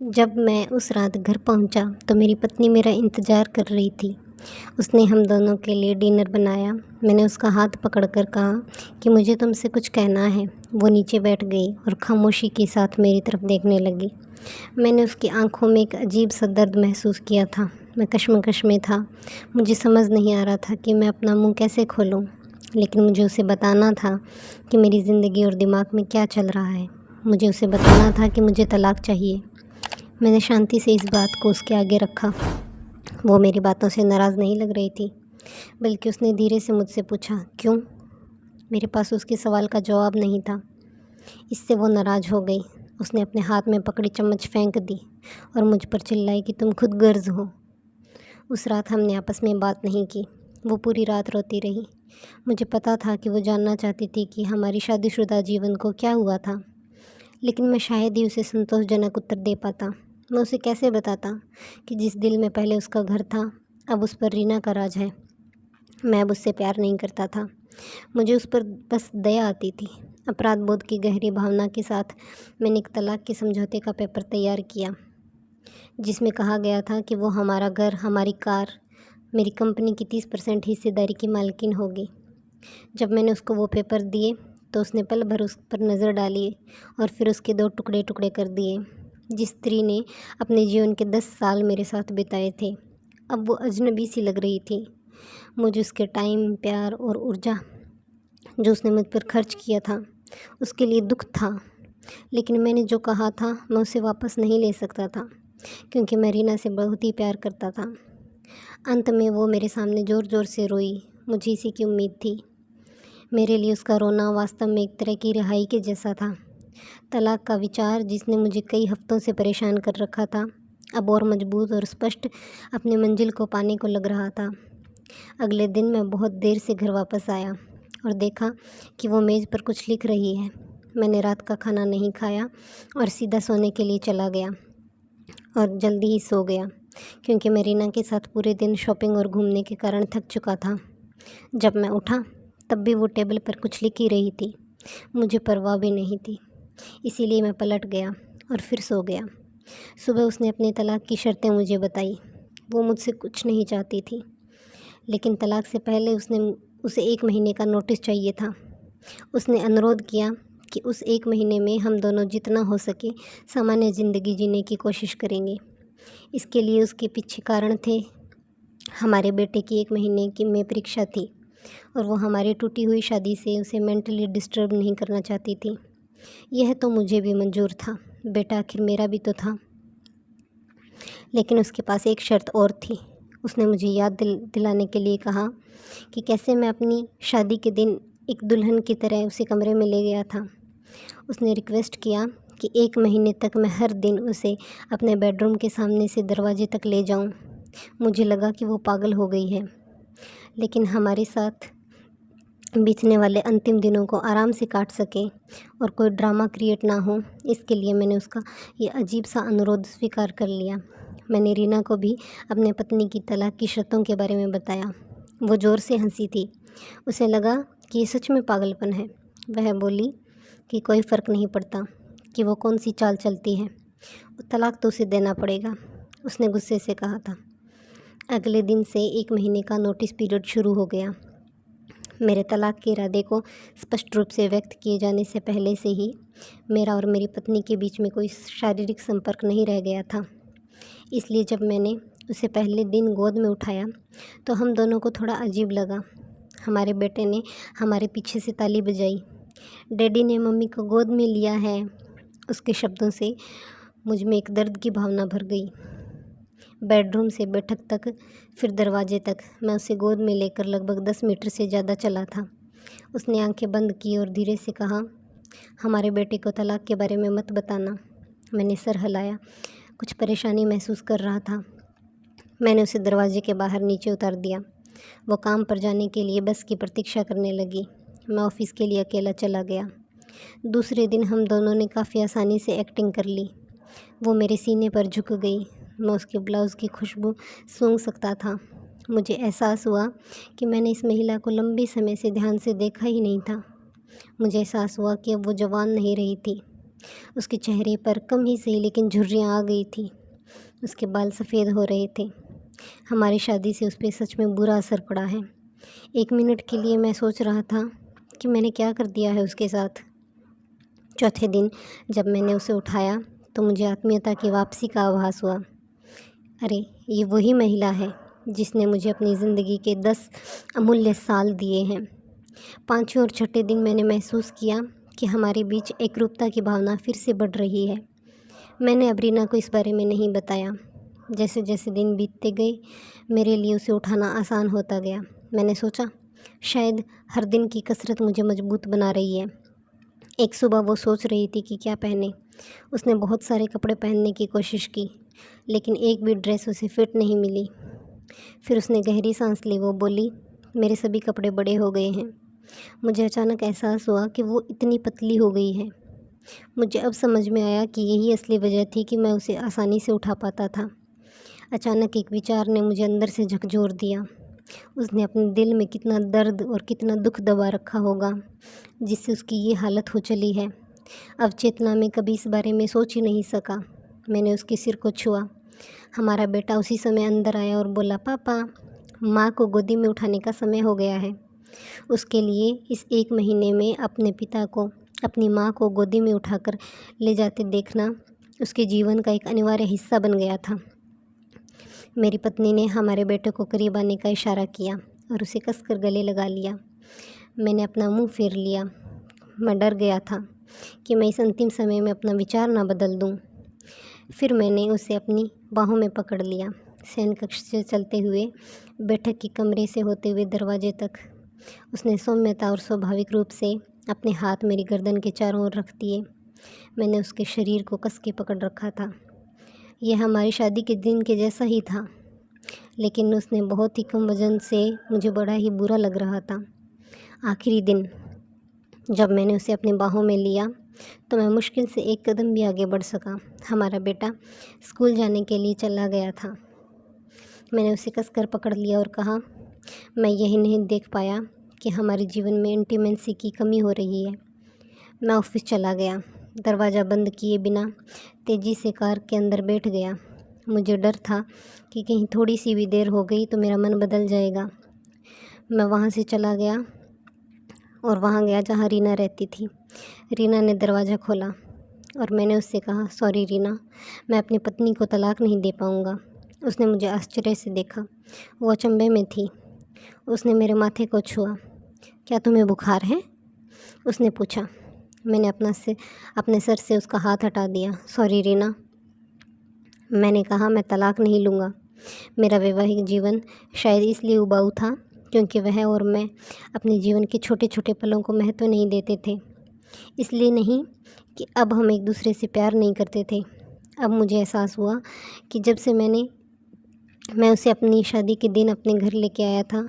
जब मैं उस रात घर पहुंचा तो मेरी पत्नी मेरा इंतज़ार कर रही थी। उसने हम दोनों के लिए डिनर बनाया। मैंने उसका हाथ पकड़कर कहा कि मुझे तुमसे कुछ कहना है। वो नीचे बैठ गई और खामोशी के साथ मेरी तरफ देखने लगी। मैंने उसकी आंखों में एक अजीब सा दर्द महसूस किया था। मैं कश्मकश में था। मुझे समझ नहीं आ रहा था कि मैं अपना मुंह कैसे खोलूं, लेकिन मुझे उसे बताना था कि मेरी ज़िंदगी और दिमाग में क्या चल रहा है। मुझे उसे बताना था कि मुझे तलाक चाहिए। मैंने शांति से इस बात को उसके आगे रखा। वो मेरी बातों से नाराज़ नहीं लग रही थी, बल्कि उसने धीरे से मुझसे पूछा, क्यों? मेरे पास उसके सवाल का जवाब नहीं था। इससे वो नाराज़ हो गई। उसने अपने हाथ में पकड़ी चम्मच फेंक दी और मुझ पर चिल्लाई कि तुम खुद गर्ज हो। उस रात हमने आपस में बात नहीं की। वो पूरी रात रोती रही। मुझे पता था कि वो जानना चाहती थी कि हमारी शादीशुदा जीवन को क्या हुआ था, लेकिन मैं शायद ही उसे संतोषजनक उत्तर दे पाता। मैं उसे कैसे बताता कि जिस दिल में पहले उसका घर था, अब उस पर रीना का राज है। मैं अब उससे प्यार नहीं करता था। मुझे उस पर बस दया आती थी। अपराध बोध की गहरी भावना के साथ मैंने एक तलाक के समझौते का पेपर तैयार किया, जिसमें कहा गया था कि वो हमारा घर, हमारी कार, मेरी कंपनी की 30% हिस्सेदारी की मालकिन होगी। जब मैंने उसको वो पेपर दिए तो उसने पल भर उस पर नज़र डाली और फिर उसके 2 टुकड़े टुकड़े कर दिए। जिस स्त्री ने अपने जीवन के 10 साल मेरे साथ बिताए थे, अब वो अजनबी सी लग रही थी। मुझे उसके टाइम, प्यार और ऊर्जा जो उसने मुझ पर खर्च किया था, उसके लिए दुख था। लेकिन मैंने जो कहा था मैं उसे वापस नहीं ले सकता था, क्योंकि मैं रीना से बहुत ही प्यार करता था। अंत में वो मेरे सामने ज़ोर ज़ोर से रोई। मुझे इसी की उम्मीद थी। मेरे लिए उसका रोना वास्तव में एक तरह की रिहाई के जैसा था। तलाक का विचार, जिसने मुझे कई हफ्तों से परेशान कर रखा था, अब और मजबूत और स्पष्ट अपनी मंजिल को पाने को लग रहा था। अगले दिन मैं बहुत देर से घर वापस आया और देखा कि वो मेज़ पर कुछ लिख रही है। मैंने रात का खाना नहीं खाया और सीधा सोने के लिए चला गया और जल्दी ही सो गया, क्योंकि मैं रीना के साथ पूरे दिन शॉपिंग और घूमने के कारण थक चुका था। जब मैं उठा तब भी वो टेबल पर कुछ लिख ही रही थी। मुझे परवाह भी नहीं थी, इसीलिए मैं पलट गया और फिर सो गया। सुबह उसने अपने तलाक की शर्तें मुझे बताई। वो मुझसे कुछ नहीं चाहती थी, लेकिन तलाक से पहले उसे 1 महीने का नोटिस चाहिए था। उसने अनुरोध किया कि उस 1 महीने में हम दोनों जितना हो सके सामान्य ज़िंदगी जीने की कोशिश करेंगे। इसके लिए उसके पीछे कारण थे। हमारे बेटे की 1 महीने की में परीक्षा थी और वो हमारी टूटी हुई शादी से उसे मेंटली डिस्टर्ब नहीं करना चाहती थी। यह तो मुझे भी मंजूर था। बेटा आखिर मेरा भी तो था। लेकिन उसके पास एक शर्त और थी। उसने मुझे याद दिलाने के लिए कहा कि कैसे मैं अपनी शादी के दिन एक दुल्हन की तरह उसे कमरे में ले गया था। उसने रिक्वेस्ट किया कि 1 महीने तक मैं हर दिन उसे अपने बेडरूम के सामने से दरवाजे तक ले जाऊं। मुझे लगा कि वो पागल हो गई है, लेकिन हमारे साथ बीतने वाले अंतिम दिनों को आराम से काट सके और कोई ड्रामा क्रिएट ना हो, इसके लिए मैंने उसका ये अजीब सा अनुरोध स्वीकार कर लिया। मैंने रीना को भी अपने पत्नी की तलाक की शर्तों के बारे में बताया। वो ज़ोर से हंसी थी। उसे लगा कि ये सच में पागलपन है। वह बोली कि कोई फ़र्क नहीं पड़ता कि वो कौन सी चाल चलती है, तलाक तो उसे देना पड़ेगा। उसने गुस्से से कहा था। अगले दिन से 1 महीने का नोटिस पीरियड शुरू हो गया। मेरे तलाक के इरादे को स्पष्ट रूप से व्यक्त किए जाने से पहले से ही मेरा और मेरी पत्नी के बीच में कोई शारीरिक संपर्क नहीं रह गया था। इसलिए जब मैंने उसे पहले दिन गोद में उठाया तो हम दोनों को थोड़ा अजीब लगा। हमारे बेटे ने हमारे पीछे से ताली बजाई। डैडी ने मम्मी को गोद में लिया है। उसके शब्दों से मुझ में एक दर्द की भावना भर गई। बेडरूम से बैठक तक, फिर दरवाजे तक, मैं उसे गोद में लेकर लगभग 10 मीटर से ज़्यादा चला था। उसने आंखें बंद की और धीरे से कहा, हमारे बेटे को तलाक के बारे में मत बताना। मैंने सर हिलाया। कुछ परेशानी महसूस कर रहा था। मैंने उसे दरवाजे के बाहर नीचे उतार दिया। वो काम पर जाने के लिए बस की प्रतीक्षा करने लगी। मैं ऑफिस के लिए अकेला चला गया। दूसरे दिन हम दोनों ने काफ़ी आसानी से एक्टिंग कर ली। वो मेरे सीने पर झुक गई। मैं उसके ब्लाउज़ की खुशबू सूंघ सकता था। मुझे एहसास हुआ कि मैंने इस महिला को लंबे समय से ध्यान से देखा ही नहीं था। मुझे एहसास हुआ कि अब वो जवान नहीं रही थी। उसके चेहरे पर कम ही सही लेकिन झुर्रियाँ आ गई थी। उसके बाल सफ़ेद हो रहे थे। हमारी शादी से उस पे सच में बुरा असर पड़ा है। एक मिनट के लिए मैं सोच रहा था कि मैंने क्या कर दिया है उसके साथ। चौथे दिन जब मैंने उसे उठाया तो मुझे आत्मीयता की वापसी का आभास हुआ। अरे, ये वही महिला है जिसने मुझे अपनी ज़िंदगी के 10 अमूल्य साल दिए हैं। पाँचवें और छठे दिन मैंने महसूस किया कि हमारे बीच एकरूपता की भावना फिर से बढ़ रही है। मैंने अब रीना को इस बारे में नहीं बताया। जैसे जैसे दिन बीतते गए मेरे लिए उसे उठाना आसान होता गया। मैंने सोचा शायद हर दिन की कसरत मुझे मजबूत बना रही है। एक सुबह वो सोच रही थी कि क्या पहने। उसने बहुत सारे कपड़े पहनने की कोशिश की लेकिन एक भी ड्रेस उसे फिट नहीं मिली। फिर उसने गहरी सांस ली। वो बोली, मेरे सभी कपड़े बड़े हो गए हैं। मुझे अचानक एहसास हुआ कि वो इतनी पतली हो गई है। मुझे अब समझ में आया कि यही असली वजह थी कि मैं उसे आसानी से उठा पाता था। अचानक एक विचार ने मुझे अंदर से झकझोर दिया। उसने अपने दिल में कितना दर्द और कितना दुख दबा रखा होगा जिससे उसकी ये हालत हो चली है। अब चेतना में कभी इस बारे में सोच ही नहीं सका। मैंने उसके सिर को छुआ। हमारा बेटा उसी समय अंदर आया और बोला, पापा, माँ को गोदी में उठाने का समय हो गया है। उसके लिए इस एक महीने में अपने पिता को अपनी माँ को गोदी में उठाकर ले जाते देखना उसके जीवन का एक अनिवार्य हिस्सा बन गया था। मेरी पत्नी ने हमारे बेटे को करीब आने का इशारा किया और उसे कसकर गले लगा लिया। मैंने अपना मुंह फेर लिया। मैं डर गया था कि मैं इस अंतिम समय में अपना विचार ना बदल दूं। फिर मैंने उसे अपनी बाहों में पकड़ लिया। शयन कक्ष से चलते हुए बैठक के कमरे से होते हुए दरवाजे तक उसने सौम्यता और स्वाभाविक रूप से अपने हाथ मेरी गर्दन के चारों ओर रख दिए। मैंने उसके शरीर को कस के पकड़ रखा था। यह हमारी शादी के दिन के जैसा ही था लेकिन उसने बहुत ही कम वज़न से मुझे बड़ा ही बुरा लग रहा था। आखिरी दिन जब मैंने उसे अपनी बाहों में लिया तो मैं मुश्किल से एक कदम भी आगे बढ़ सका। हमारा बेटा स्कूल जाने के लिए चला गया था। मैंने उसे कसकर पकड़ लिया और कहा, मैं यही नहीं देख पाया कि हमारे जीवन में इंटीमेसी की कमी हो रही है। मैं ऑफिस चला गया। दरवाज़ा बंद किए बिना तेज़ी से कार के अंदर बैठ गया। मुझे डर था कि कहीं थोड़ी सी भी देर हो गई तो मेरा मन बदल जाएगा। मैं वहाँ से चला गया और वहाँ गया जहाँ रीना रहती थी। रीना ने दरवाज़ा खोला और मैंने उससे कहा, सॉरी रीना, मैं अपनी पत्नी को तलाक नहीं दे पाऊँगा। उसने मुझे आश्चर्य से देखा। वो अचंभे में थी। उसने मेरे माथे को छुआ। क्या तुम्हें बुखार है? उसने पूछा। मैंने अपने सर से उसका हाथ हटा दिया। सॉरी रीना, मैंने कहा, मैं तलाक नहीं लूँगा। मेरा वैवाहिक जीवन शायद इसलिए उबाऊ था क्योंकि वह और मैं अपने जीवन के छोटे छोटे पलों को महत्व नहीं देते थे। इसलिए नहीं कि अब हम एक दूसरे से प्यार नहीं करते थे। अब मुझे एहसास हुआ कि जब से मैं उसे अपनी शादी के दिन अपने घर लेके आया था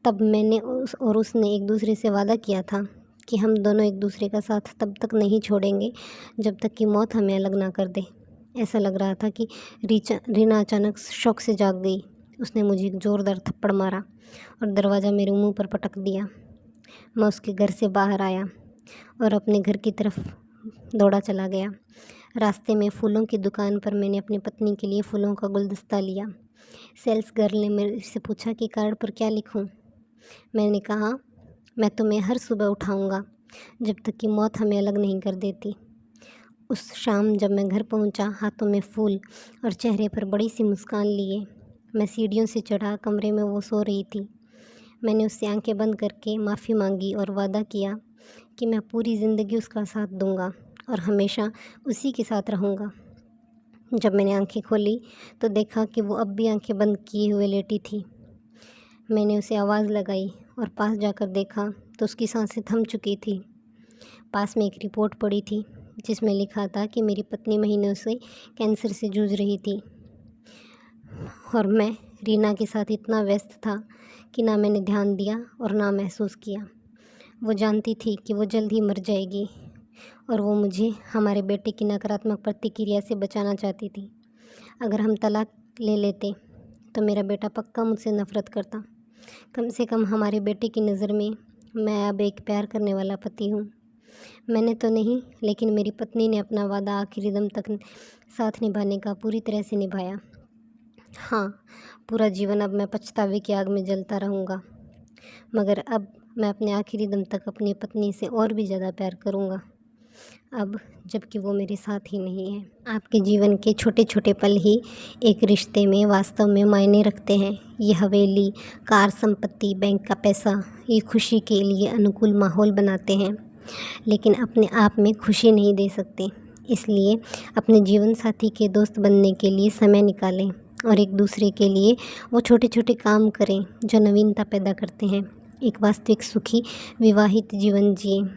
तब मैंने उसने एक दूसरे से वादा किया था कि हम दोनों एक दूसरे का साथ तब तक नहीं छोड़ेंगे जब तक कि मौत हमें अलग ना कर दे। ऐसा लग रहा था कि रीना अचानक शौक से जाग गई। उसने मुझे एक ज़ोरदार थप्पड़ मारा और दरवाज़ा मेरे मुंह पर पटक दिया। मैं उसके घर से बाहर आया और अपने घर की तरफ दौड़ा चला गया। रास्ते में फूलों की दुकान पर मैंने अपनी पत्नी के लिए फूलों का गुलदस्ता लिया। सेल्स गर्ल ने मेरे से पूछा कि कार्ड पर क्या लिखूं। मैंने कहा, मैं तुम्हें हर सुबह उठाऊंगा जब तक कि मौत हमें अलग नहीं कर देती। उस शाम जब मैं घर पहुंचा, हाथों में फूल और चेहरे पर बड़ी सी मुस्कान लिए, मैं सीढ़ियों से चढ़ा। कमरे में वो सो रही थी। मैंने उससे आंखें बंद करके माफ़ी मांगी और वादा किया कि मैं पूरी ज़िंदगी उसका साथ दूंगा और हमेशा उसी के साथ रहूँगा। जब मैंने आंखें खोली तो देखा कि वो अब भी आंखें बंद किए हुए लेटी थी। मैंने उसे आवाज़ लगाई और पास जाकर देखा तो उसकी सांसें थम चुकी थी। पास में एक रिपोर्ट पड़ी थी जिसमें लिखा था कि मेरी पत्नी महीनों से कैंसर से जूझ रही थी और मैं रीना के साथ इतना व्यस्त था कि ना मैंने ध्यान दिया और ना महसूस किया। वो जानती थी कि वो जल्द ही मर जाएगी और वो मुझे हमारे बेटे की नकारात्मक प्रतिक्रिया से बचाना चाहती थी। अगर हम तलाक ले लेते तो मेरा बेटा पक्का मुझसे नफ़रत करता। कम से कम हमारे बेटे की नज़र में मैं अब एक प्यार करने वाला पति हूँ। मैंने तो नहीं, लेकिन मेरी पत्नी ने अपना वादा आखिरी दम तक साथ निभाने का पूरी तरह से निभाया। हाँ, पूरा जीवन अब मैं पछतावे की आग में जलता रहूँगा, मगर अब मैं अपने आखिरी दम तक अपनी पत्नी से और भी ज़्यादा प्यार करूँगा, अब जबकि वो मेरे साथ ही नहीं है। आपके जीवन के छोटे-छोटे पल ही एक रिश्ते में वास्तव में मायने रखते हैं। ये हवेली, कार, संपत्ति, बैंक का पैसा, ये खुशी के लिए अनुकूल माहौल बनाते हैं, लेकिन अपने आप में खुशी नहीं दे सकते। इसलिए अपने जीवन साथी के दोस्त बनने के लिए समय निकालें और एक दूसरे के लिए वो छोटे-छोटे काम करें जो नवीनता पैदा करते हैं। एक वास्तविक सुखी विवाहित जीवन जिएँ।